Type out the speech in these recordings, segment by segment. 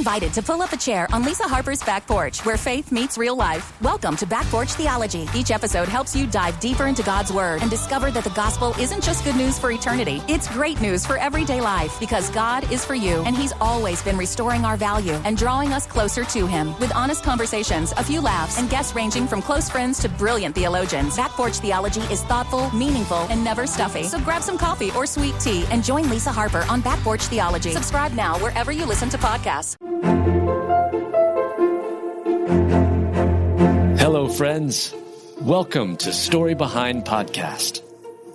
invited to pull up a chair on Lisa Harper's Back Porch, where faith meets real life. Welcome to Back Porch Theology. Each episode helps you dive deeper into God's Word and discover that the gospel isn't just good news for eternity. It's great news for everyday life, because God is for you, and He's always been restoring our value and drawing us closer to Him. With honest conversations, a few laughs, and guests ranging from close friends to brilliant theologians, Back Porch Theology is thoughtful, meaningful, and never stuffy. So grab some coffee or sweet tea and join Lisa Harper on Back Porch Theology. Subscribe now wherever you listen to podcasts. Hello, friends. Welcome to Story Behind Podcast.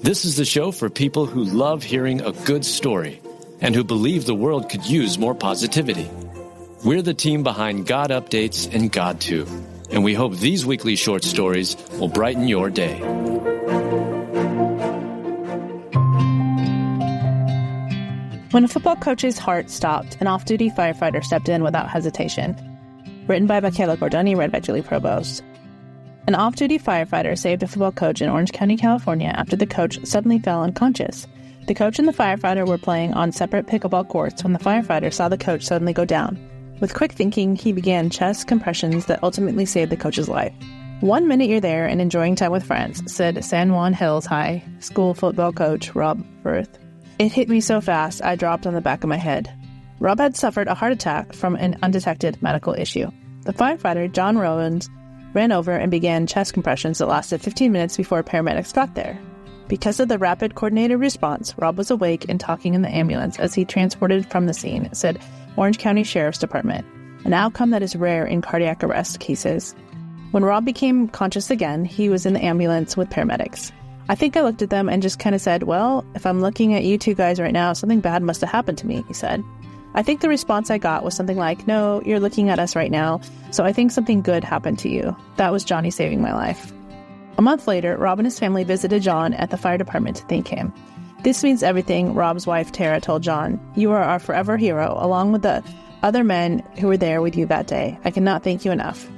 This is the show for people who love hearing a good story and who believe the world could use more positivity. We're the team behind GodUpdates and God2, and we hope these weekly short stories will brighten your day. When a football coach's heart stopped, an off-duty firefighter stepped in without hesitation. Written by Michaela Gordoni, read by Julie Provost. An off-duty firefighter saved a football coach in Orange County, California, after the coach suddenly fell unconscious. The coach and the firefighter were playing on separate pickleball courts when the firefighter saw the coach suddenly go down. With quick thinking, he began chest compressions that ultimately saved the coach's life. 1 minute you're there and enjoying time with friends, said San Juan Hills High School football coach Rob Firth. It hit me so fast, I dropped on the back of my head. Rob had suffered a heart attack from an undetected medical issue. The firefighter, John Rowans, ran over and began chest compressions that lasted 15 minutes before paramedics got there. Because of the rapid coordinated response, Rob was awake and talking in the ambulance as he transported from the scene, said Orange County Sheriff's Department, an outcome that is rare in cardiac arrest cases. When Rob became conscious again, he was in the ambulance with paramedics. I think I looked at them and just kind of said, well, if I'm looking at you two guys right now, something bad must have happened to me, he said. I think the response I got was something like, no, you're looking at us right now, so I think something good happened to you. That was Johnny saving my life. A month later, Rob and his family visited John at the fire department to thank him. This means everything, Rob's wife Tara told John. You are our forever hero, along with the other men who were there with you that day. I cannot thank you enough.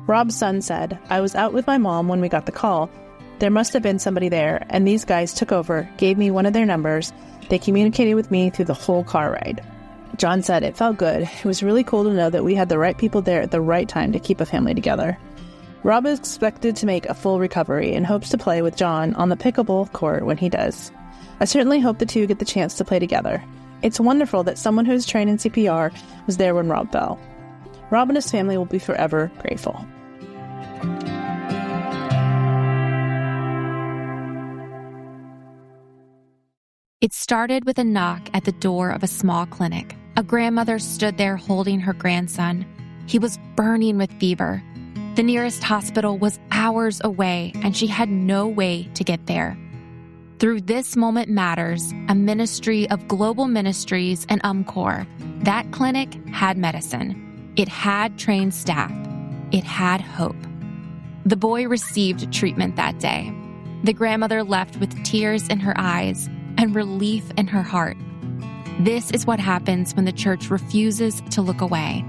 Rob's son said, I was out with my mom when we got the call. There must have been somebody there, and these guys took over, gave me one of their numbers. They communicated with me through the whole car ride. John said it felt good. It was really cool to know that we had the right people there at the right time to keep a family together. Rob is expected to make a full recovery and hopes to play with John on the pickleball court when he does. I certainly hope the two get the chance to play together. It's wonderful that someone who is trained in CPR was there when Rob fell. Rob and his family will be forever grateful. It started with a knock at the door of a small clinic. A grandmother stood there holding her grandson. He was burning with fever. The nearest hospital was hours away, and she had no way to get there. Through This Moment Matters, a ministry of Global Ministries and UMCOR, that clinic had medicine. It had trained staff. It had hope. The boy received treatment that day. The grandmother left with tears in her eyes and relief in her heart. This is what happens when the church refuses to look away,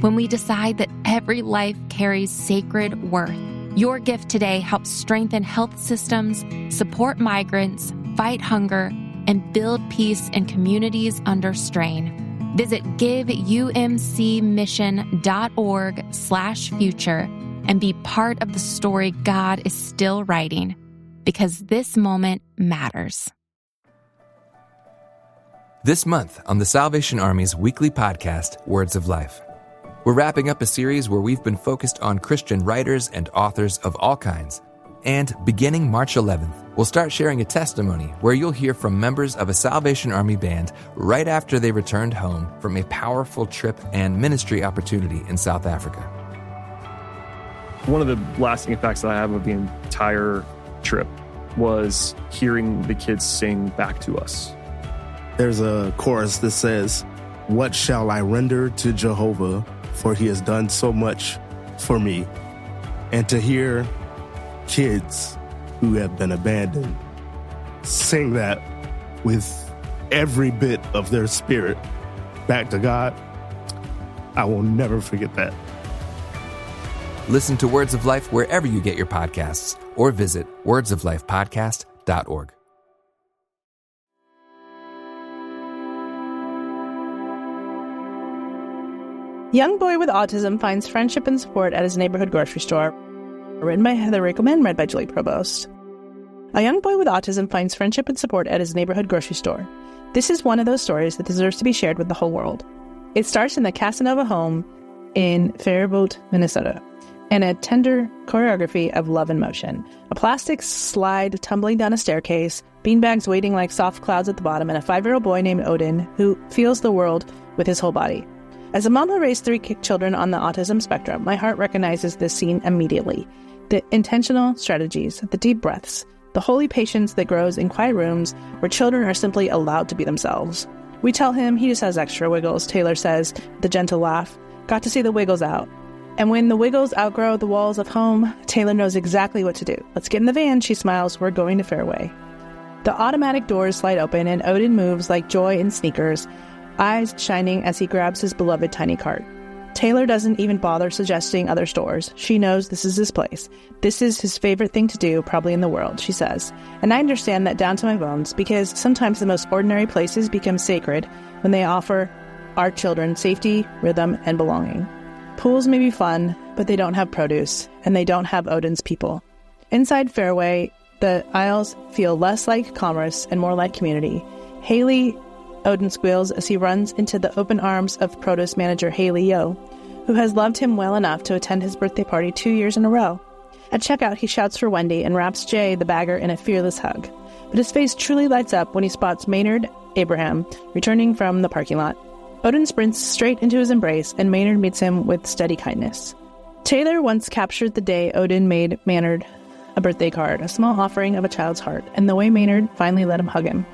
when we decide that every life carries sacred worth. Your gift today helps strengthen health systems, support migrants, fight hunger, and build peace in communities under strain. Visit giveumcmission.org/future and be part of the story God is still writing, because this moment matters. This month on the Salvation Army's weekly podcast, Words of Life, we're wrapping up a series where we've been focused on Christian writers and authors of all kinds. And beginning March 11th, we'll start sharing a testimony where you'll hear from members of a Salvation Army band right after they returned home from a powerful trip and ministry opportunity in South Africa. One of the lasting effects that I have of the entire trip was hearing the kids sing back to us. There's a chorus that says, "What shall I render to Jehovah, for he has done so much for me." And to hear kids who have been abandoned sing that with every bit of their spirit back to God, I will never forget that. Listen to Words of Life wherever you get your podcasts, or visit wordsoflifepodcast.org. Young boy with autism finds friendship and support at his neighborhood grocery store. Written by Heather Rickleman, read by Julie Provost. A young boy with autism finds friendship and support at his neighborhood grocery store. This is one of those stories that deserves to be shared with the whole world. It starts in the Casanova home in Faribault, Minnesota, and a tender choreography of love and motion. A plastic slide tumbling down a staircase, beanbags waiting like soft clouds at the bottom, and a 5-year-old boy named Odin who feels the world with his whole body. As a mom who raised 3 children on the autism spectrum, my heart recognizes this scene immediately. The intentional strategies, the deep breaths, the holy patience that grows in quiet rooms where children are simply allowed to be themselves. We tell him he just has extra wiggles, Taylor says with a gentle laugh. Got to see the wiggles out. And when the wiggles outgrow the walls of home, Taylor knows exactly what to do. Let's get in the van, she smiles. We're going to Fairway. The automatic doors slide open and Odin moves like joy in sneakers, eyes shining as he grabs his beloved tiny cart. Taylor doesn't even bother suggesting other stores. She knows this is his place. This is his favorite thing to do, probably in the world, she says. And I understand that down to my bones, because sometimes the most ordinary places become sacred when they offer our children safety, rhythm, and belonging. Pools may be fun, but they don't have produce, and they don't have Odin's people. Inside Fairway, the aisles feel less like commerce and more like community. Haley Odin squeals as he runs into the open arms of produce manager Haley Yo, who has loved him well enough to attend his birthday party 2 years in a row. At checkout, he shouts for Wendy and wraps Jay, the bagger, in a fearless hug. But his face truly lights up when he spots Maynard Abraham returning from the parking lot. Odin sprints straight into his embrace, and Maynard meets him with steady kindness. Taylor once captured the day Odin made Maynard a birthday card, a small offering of a child's heart, and the way Maynard finally let him hug him.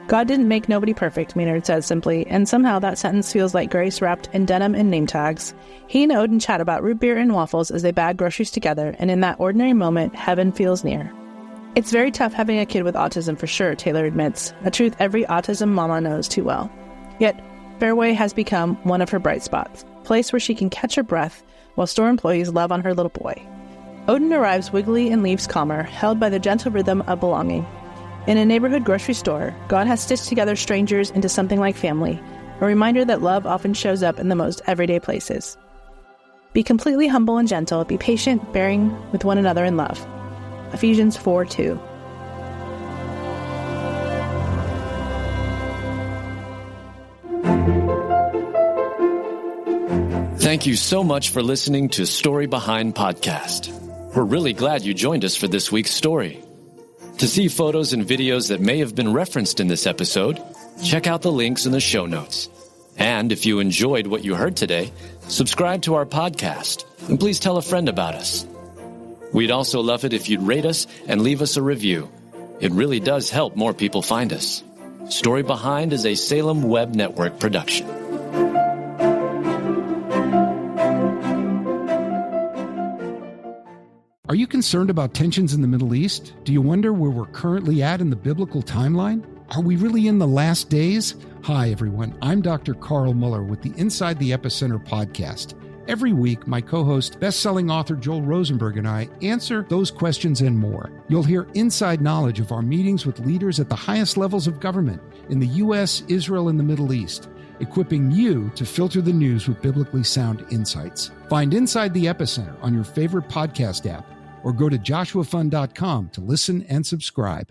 God didn't make nobody perfect, Maynard says simply, and somehow that sentence feels like grace wrapped in denim and name tags. He and Odin chat about root beer and waffles as they bag groceries together, and in that ordinary moment, heaven feels near. It's very tough having a kid with autism for sure, Taylor admits, a truth every autism mama knows too well. Yet, Fairway has become one of her bright spots, a place where she can catch her breath while store employees love on her little boy. Odin arrives wiggly and leaves calmer, held by the gentle rhythm of belonging. In a neighborhood grocery store, God has stitched together strangers into something like family, a reminder that love often shows up in the most everyday places. Be completely humble and gentle, be patient, bearing with one another in love. Ephesians 4:2. Thank you so much for listening to Story Behind Podcast. We're really glad you joined us for this week's story. To see photos and videos that may have been referenced in this episode, check out the links in the show notes. And if you enjoyed what you heard today, subscribe to our podcast, and please tell a friend about us. We'd also love it if you'd rate us and leave us a review. It really does help more people find us. Story Behind is a Salem Web Network production. Are you concerned about tensions in the Middle East? Do you wonder where we're currently at in the biblical timeline? Are we really in the last days? Hi, everyone. I'm Dr. Carl Muller with the Inside the Epicenter podcast. Every week, my co-host, best-selling author Joel Rosenberg and I answer those questions and more. You'll hear inside knowledge of our meetings with leaders at the highest levels of government in the U.S., Israel, and the Middle East, equipping you to filter the news with biblically sound insights. Find Inside the Epicenter on your favorite podcast app, or go to joshuafund.com to listen and subscribe.